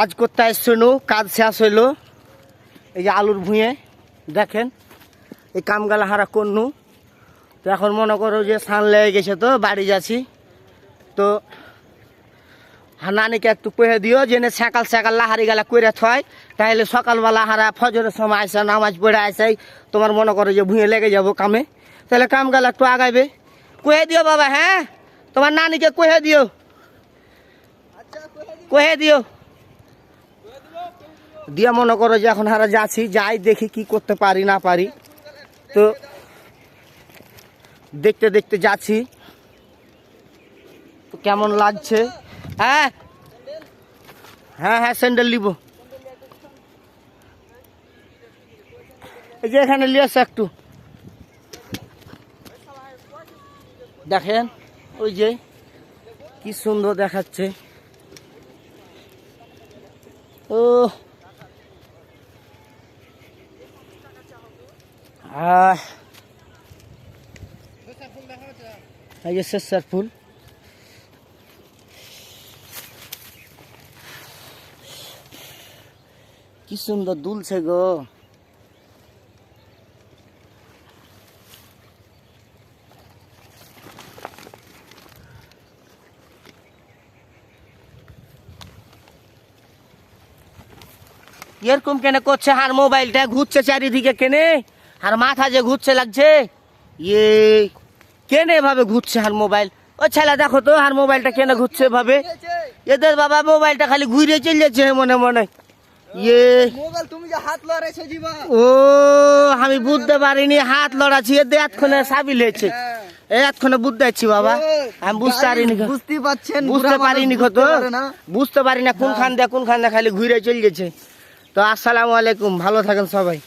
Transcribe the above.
কাজ করতে আসছো নু, কাজ শেষ হইলো। এই যে আলুর ভুঁয়ে দেখেন এই কামগালা হারা করনু। তো এখন মনে করো যে সান লেগে গেছে, তো বাড়ি যাচ্ছি। তো নানিকে একটু কহে দিও যে সকাল সকাল লাহারি গালা করে থয়, তাহলে সকালবেলা হারা ফজরের সময় আসে নামাজ পড়ে আসে, তোমার মনে করো যে ভুঁয়ে লেগে যাবো কামে, তাহলে কামগালা একটু আগাইবে। কহে দিও বাবা, হ্যাঁ তোমার নানিকে কহে দিও, কহে দিও দিয়া মনে করো যে এখন হারা যাচ্ছি, যাই দেখি কি করতে পারি না পারি। তো দেখতে দেখতে যাচ্ছি তো কেমন লাগছে। হ্যাঁ হ্যাঁ হ্যাঁ স্যান্ডেল নিব, এই যে এখানে নিয়ে আসছে একটু দেখেন, ওই যে কি সুন্দর দেখাচ্ছে। ও এই যে শেষার ফুল, কি সুন্দর দুলছে গো। এরকম কেন করছে, আর মোবাইলটা ঘুরছে চারিদিকে কেনে, আর মাথা যে ঘুরছে লাগছে, ইয়ে কেনে এভাবে ঘুরছে আর মোবাইল। ও ছেলে দেখো তো আর মোবাইলটা কেন ঘুরছে এভাবে, এদের বাবা মোবাইলটা খালি ঘুরে চলে যাচ্ছে মনে মনে। ইয়ে মোবাইল তুমি যে হাত লড়াইছো জিবা, ও আমি বুঝতে পারিনি হাত লড়াচ্ছি, এদের এতক্ষণে সাবিল হয়েছে, এতক্ষণে বুঝতে পারছি বাবা, আমি বুঝতে পারিনি, বুঝতে পারছেন, বুঝতে পারিনি কত, বুঝতে পারি না কোনখান দিয়ে খালি ঘুরে চলে গেছে। তো আসসালামু আলাইকুম, ভালো থাকেন সবাই।